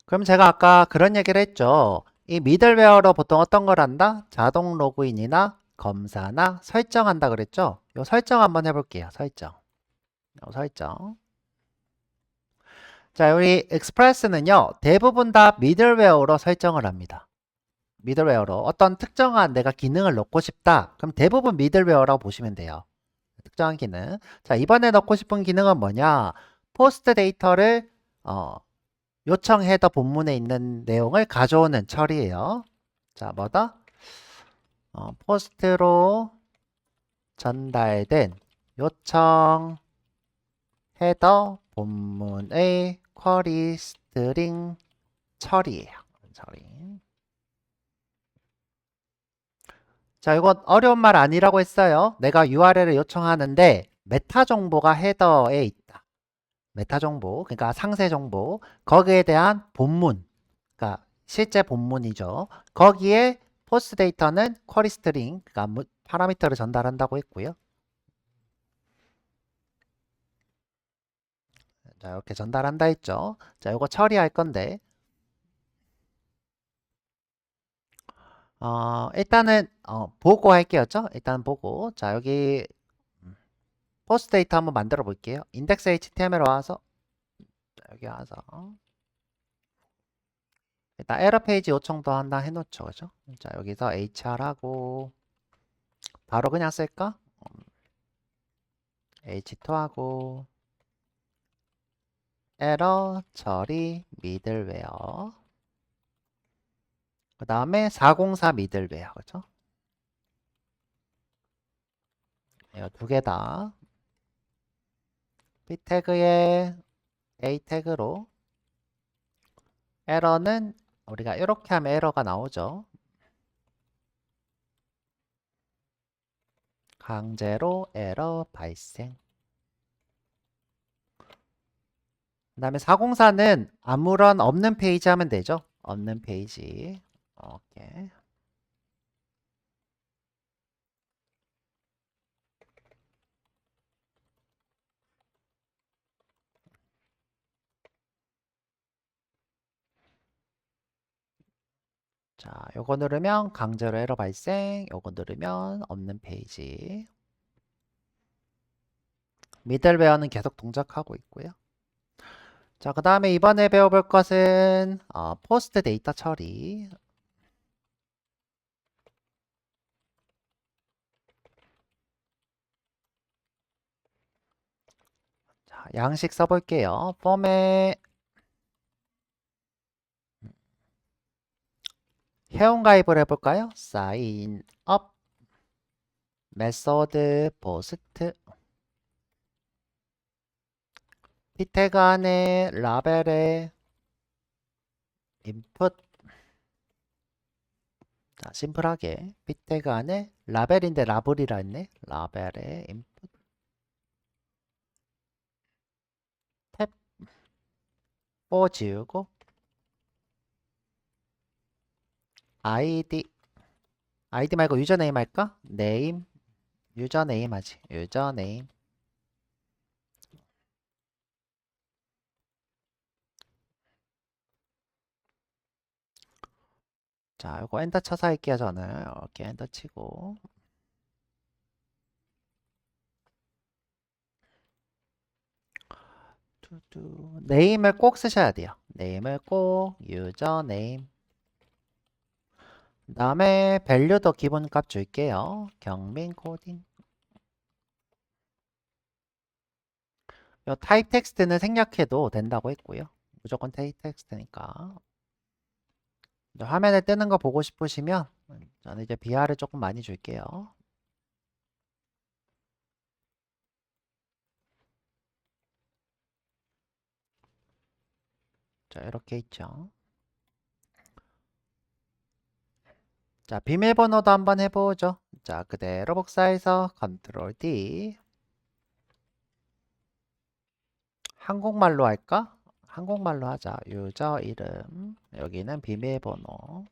그럼 제가 아까 그런 얘기를 했죠. 이 미들웨어로 보통 어떤 걸 한다? 자동 로그인이나 검사나 설정한다 그랬죠? 요 설정 한번 해볼게요. 설정. 요 설정. 자, 우리 익스프레스는요, 대부분 다 미들웨어로 설정을 합니다. 미들웨어로 어떤 특정한 내가 기능을 넣고 싶다. 그럼 대부분 미들웨어라고 보시면 돼요. 특정한 기능. 자, 이번에 넣고 싶은 기능은 뭐냐? 포스트 데이터를 요청 헤더 본문에 있는 내용을 가져오는 처리예요. 자, 뭐다? 포스트로 전달된 요청 헤더 본문의 쿼리 스트링 처리예요. 처리. 자, 이건 어려운 말 아니라고 했어요. 내가 URL을 요청하는데 메타 정보가 헤더에 있다. 메타 정보, 그러니까 상세 정보, 거기에 대한 본문, 그러니까 실제 본문이죠. 거기에 포스트 데이터는 쿼리 스트링, 그러니까 파라미터를 전달한다고 했고요. 자, 이렇게 전달한다 했죠. 자, 이거 처리할 건데, 일단은 보고 할게요. 일단 보고. 자, 여기 포스트 데이터 한번 만들어 볼게요. 인덱스 HTML 와서, 자, 여기 와서 일단 에러 페이지 요청도 한다 해놓죠. 그죠? 자, 여기서 HR하고 바로 그냥 쓸까? H2하고 에러 처리 미들웨어. 그 다음에 404 미들웨어. 그죠? 이거 두 개 다. B 태그에 A 태그로 에러는 우리가 이렇게 하면 에러가 나오죠. 강제로 에러 발생. 그 다음에 404는 아무런 없는 페이지 하면 되죠. 없는 페이지. 오케이. 자, 요거 누르면 강제로 에러 발생. 요거 누르면 없는 페이지. 미들웨어는 계속 동작하고 있고요. 자, 그 다음에 이번에 배워볼 것은 포스트 데이터 처리. 자, 양식 써볼게요. 폼에 회원 가입을 해볼까요? 사인 업 메소드 포스트 p 태그 안에 라벨에 인풋. 자, 심플하게 p 태그 안에 라벨인데 라블이라 했네. 라벨에 인풋 탭 지우고 아이디 말고 유저네임 할까? 네임 유저네임 하지. 유저네임. 자, 이거 엔터 쳐서 할게요. 저는 이렇게 엔터 치고 네임을 꼭 쓰셔야 돼요. 네임을 꼭 유저네임. 그 다음에 밸류도 기본값 줄게요. 경민 코딩. 요 타입 텍스트는 생략해도 된다고 했고요. 무조건 타입 텍스트니까. 화면에 뜨는 거 보고 싶으시면 저는 이제 BR을 조금 많이 줄게요. 자, 이렇게 있죠. 자, 비밀번호도 한번 해보죠. 자, 그대로 복사해서 컨트롤 D. 한국말로 할까? 한국말로 하자. 유저 이름. 여기는 비밀번호.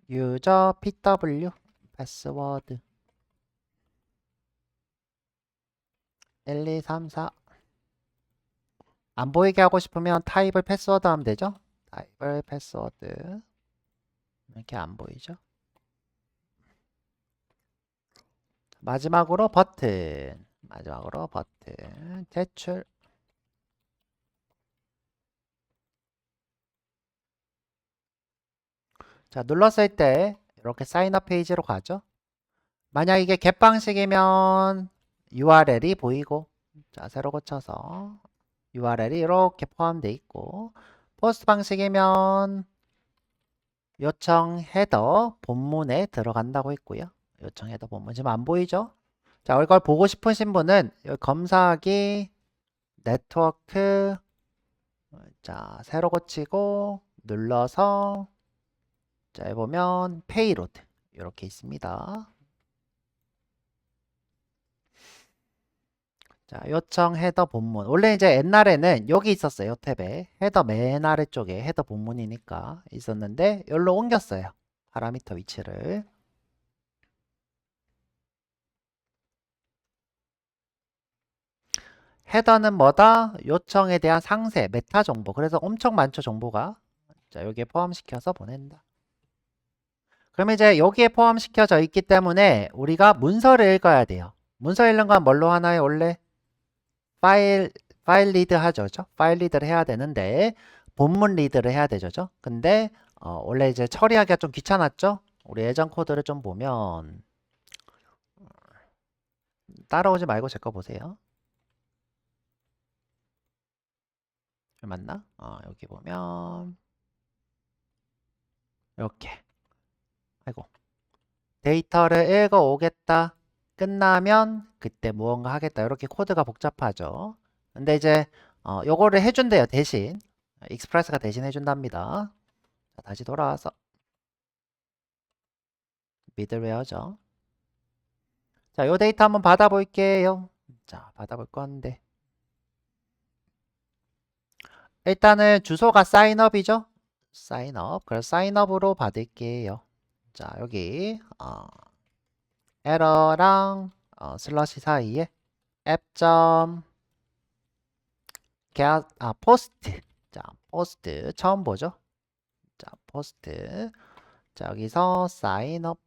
유저 PW. 패스워드. 1234. 안 보이게 하고 싶으면 타입을 패스워드 하면 되죠. 타입을 패스워드. 이렇게 안 보이죠. 마지막으로 버튼. 마지막으로 버튼. 제출. 자, 눌렀을 때 이렇게 사인업 페이지로 가죠. 만약 이게 겟 방식이면 URL이 보이고, 자, 새로 고쳐서 URL이 이렇게 포함되어 있고, 포스트 방식이면 요청 헤더 본문에 들어간다고 했고요. 요청 헤더 본문 지금 안 보이죠? 자, 이걸 보고 싶으신 분은 여기 검사하기 네트워크, 자, 새로 고치고 눌러서, 자, 여기 보면 페이로드 이렇게 있습니다. 자, 요청 헤더 본문. 원래 이제 옛날에는 여기 있었어요. 탭에. 헤더 맨 아래쪽에 헤더 본문이니까 있었는데 여기로 옮겼어요. 파라미터 위치를. 헤더는 뭐다? 요청에 대한 상세, 메타 정보. 그래서 엄청 많죠, 정보가. 자, 여기에 포함시켜서 보낸다. 그럼 이제 여기에 포함시켜져 있기 때문에 우리가 문서를 읽어야 돼요. 문서 읽는 건 뭘로 하나요, 원래? 파일 리드 하죠. 파일 리드를 해야 되는데 본문 리드를 해야 되죠. 근데 원래 이제 처리하기가 좀 귀찮았죠. 우리 예전 코드를 좀 보면 따라오지 말고 제 거 보세요. 맞나? 여기 보면 이렇게 아이고 데이터를 읽어 오겠다. 끝나면 그때 무언가 하겠다. 이렇게 코드가 복잡하죠. 근데 이제 요거를 해준대요. 대신 익스프레스가 대신 해준답니다. 자, 다시 돌아와서 미들웨어죠. 자, 요 데이터 한번 받아볼게요. 자, 받아볼 건데 일단은 주소가 사인업이죠. 사인업. 그래서 사인업으로 받을게요. 자, 여기 에러랑 슬러시 사이에 앱.get 포스트. 자, 포스트 처음 보죠. 자, 포스트. 자, 여기서 사인업.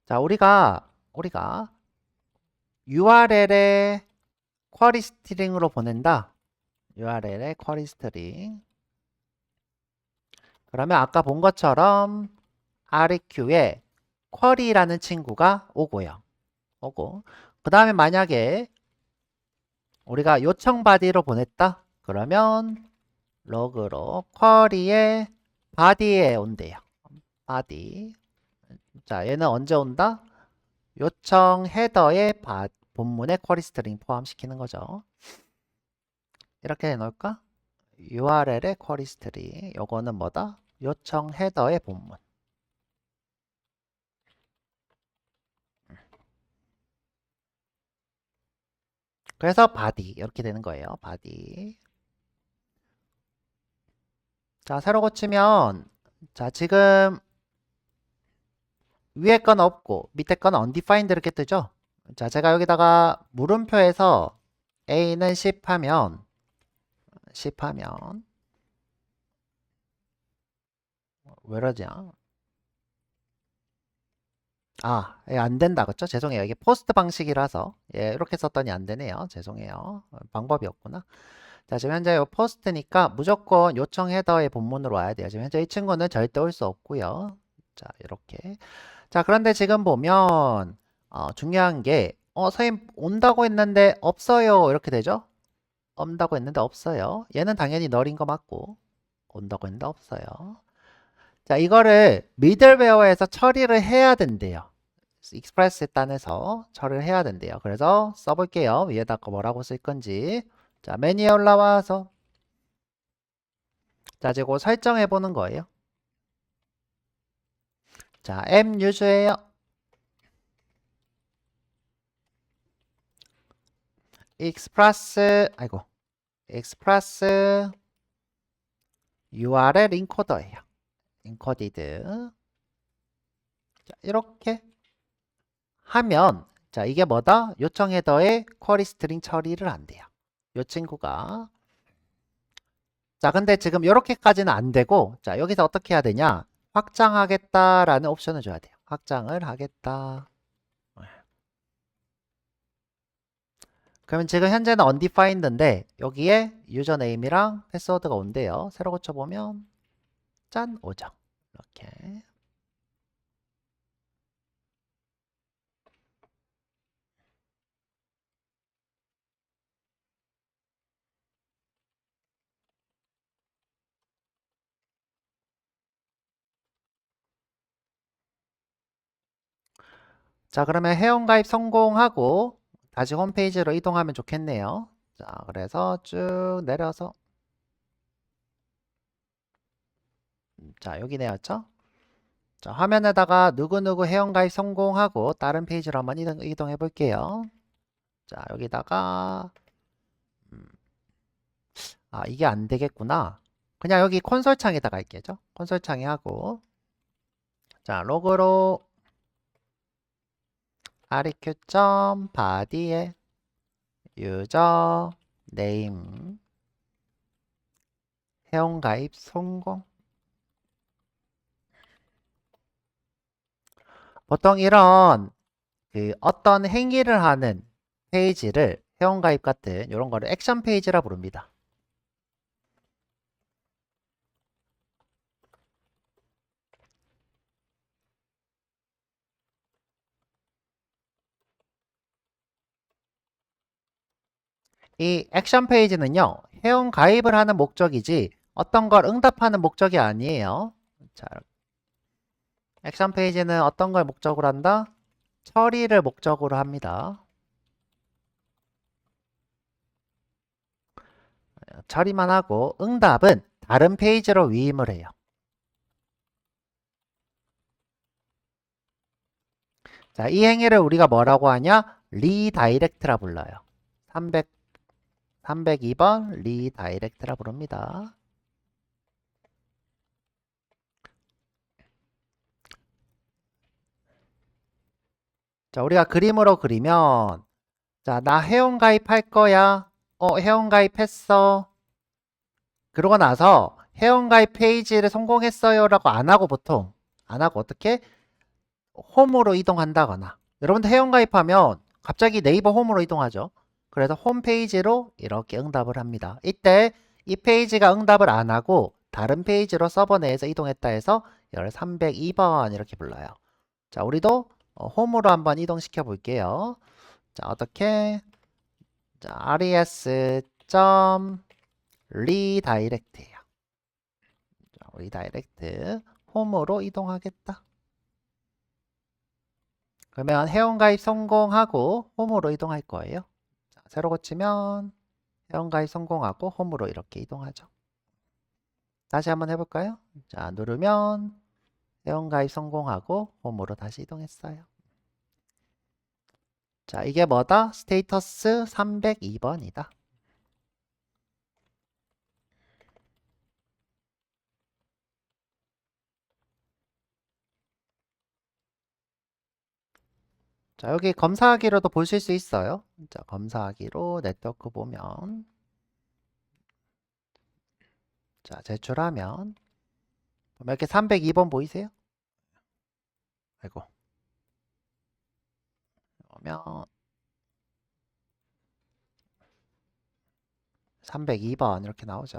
자, 우리가 URL에 쿼리 스트링으로 보낸다. URL에 쿼리 스트링. 그러면 아까 본 것처럼 REQ에 쿼리라는 친구가 오고요. 오고. 그 다음에 만약에 우리가 요청 바디로 보냈다. 그러면 로그로 쿼리의 바디에 온대요. 바디. 자, 얘는 언제 온다? 요청 헤더에 본문에 쿼리 스트링 포함시키는 거죠. 이렇게 해놓을까? URL의 쿼리 스트링. 요거는 뭐다? 요청 헤더의 본문. 그래서 바디 이렇게 되는 거예요. 바디. 자, 새로 고치면 자, 지금 위에 건 없고 밑에 건 undefined 이렇게 뜨죠. 자, 제가 여기다가 물음표에서 a는 10 하면 왜 이러냐? 예, 안 된다. 그쵸? 죄송해요. 이게 포스트 방식이라서 예, 이렇게 썼더니 안 되네요. 죄송해요. 방법이 없구나. 자, 지금 현재 이 포스트니까 무조건 요청 헤더의 본문으로 와야 돼요. 지금 현재 이 친구는 절대 올 수 없고요. 자, 이렇게. 자, 그런데 지금 보면 중요한 게 선생님 온다고 했는데 없어요. 이렇게 되죠? 온다고 했는데 없어요. 얘는 당연히 널인 거 맞고 온다고 했는데 없어요. 자, 이거를 미들웨어에서 처리를 해야 된대요. 익스프레스 단에서 처리를 해야 된대요. 그래서 써볼게요. 위에다가 뭐라고 쓸 건지. 자, 메뉴에 올라와서 자, 이거 설정해 보는 거예요. 자, M 유즈예요. 익스프레스 URL 인코더예요. 인코디드. 자, 이렇게 하면 자, 이게 뭐다? 요청 헤더에 쿼리 스트링 처리를 한대요. 요 친구가. 자, 근데 지금 이렇게까지는 안 되고, 자, 여기서 어떻게 해야 되냐? 확장하겠다라는 옵션을 줘야 돼요. 확장을 하겠다. 그러면 지금 현재는 undefined인데 여기에 유저네임이랑 패스워드가 온대요. 새로 고쳐보면 짠! 오죠. 이렇게. 자, 그러면 회원가입 성공하고 다시 홈페이지로 이동하면 좋겠네요. 자, 그래서 쭉 내려서 자, 여기 내였죠? 자, 화면에다가 누구누구 회원가입 성공하고 다른 페이지로 한번 이동해 볼게요. 자, 여기다가 이게 안 되겠구나. 그냥 여기 콘솔 창에다가 할게죠. 콘솔 창에 하고 자, 로그로 req.body에 유저 네임 회원가입 성공. 보통 이런 그 어떤 행위를 하는 페이지를 회원가입 같은 이런 거를 액션 페이지라 부릅니다. 이 액션 페이지는요, 회원 가입을 하는 목적이지 어떤 걸 응답하는 목적이 아니에요. 자, 액션 페이지는 어떤 걸 목적으로 한다? 처리를 목적으로 합니다. 처리만 하고 응답은 다른 페이지로 위임을 해요. 자, 이 행위를 우리가 뭐라고 하냐? 리다이렉트라 불러요. 302번 리다이렉트라 부릅니다. 자, 우리가 그림으로 그리면 자, 나 회원 가입할 거야. 회원 가입했어. 그러고 나서 회원 가입 페이지를 성공했어요 라고 안 하고 보통 안 하고 어떻게? 홈으로 이동한다거나 여러분들 회원 가입하면 갑자기 네이버 홈으로 이동하죠. 그래서 홈 페이지로 이렇게 응답을 합니다. 이때 이 페이지가 응답을 안 하고 다른 페이지로 서버 내에서 이동했다 해서 이걸 302번 이렇게 불러요. 자, 우리도 홈으로 한번 이동시켜 볼게요. 자, 어떻게? 자, res.redirect예요. 리다이렉트 홈으로 이동하겠다. 그러면 회원가입 성공하고 홈으로 이동할 거예요. 자, 새로 고치면 회원가입 성공하고 홈으로 이렇게 이동하죠. 다시 한번 해볼까요? 자, 누르면 회원가입 성공하고 홈으로 다시 이동했어요. 자, 이게 뭐다? 스테이터스 302번이다. 자, 여기 검사하기로도 보실 수 있어요. 자, 검사하기로 네트워크 보면 자, 제출하면 이렇게 302번 보이세요? 아이고. 그러면 302번 이렇게 나오죠.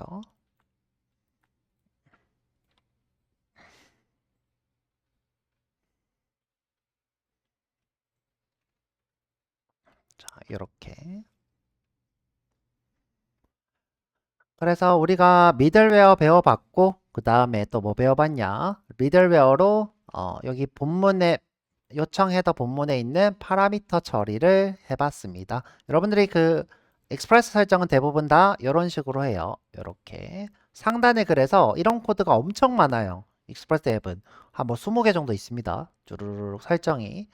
자, 이렇게. 그래서 우리가 미들웨어 배워봤고 그 다음에 또 뭐 배워봤냐? 미들웨어로 여기 본문에 요청 헤더 본문에 있는 파라미터 처리를 해봤습니다. 여러분들이 그 익스프레스 설정은 대부분 다 이런 식으로 해요. 이렇게 상단에 그래서 이런 코드가 엄청 많아요. 익스프레스 앱은 한 뭐 20개 정도 있습니다. 주르륵 설정이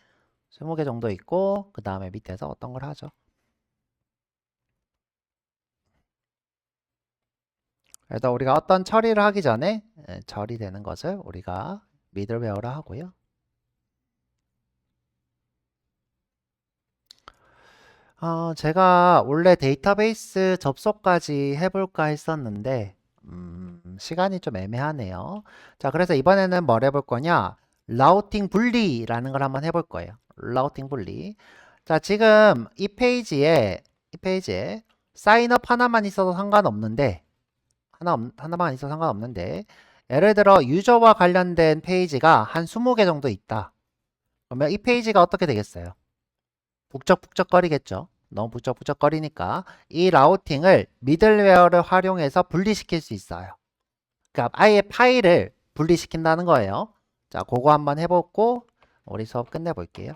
20개 정도 있고 그 다음에 밑에서 어떤 걸 하죠? 그래서 우리가 어떤 처리를 하기 전에 처리되는 것을 우리가 미들웨어라 하고요. 제가 원래 데이터베이스 접속까지 해볼까 했었는데 시간이 좀 애매하네요. 자, 그래서 이번에는 뭘 해볼 거냐? 라우팅 분리라는 걸 한번 해볼 거예요. 라우팅 분리. 자, 지금 이 페이지에 사인업 하나만 있어도 상관없는데 하나만 있어도 상관없는데 예를 들어 유저와 관련된 페이지가 한 20개 정도 있다. 그러면 이 페이지가 어떻게 되겠어요? 북적북적거리겠죠. 너무 북적북적거리니까 이 라우팅을 미들웨어를 활용해서 분리시킬 수 있어요. 그러니까 아예 파일을 분리시킨다는 거예요. 자, 그거 한번 해보고 우리 수업 끝내볼게요.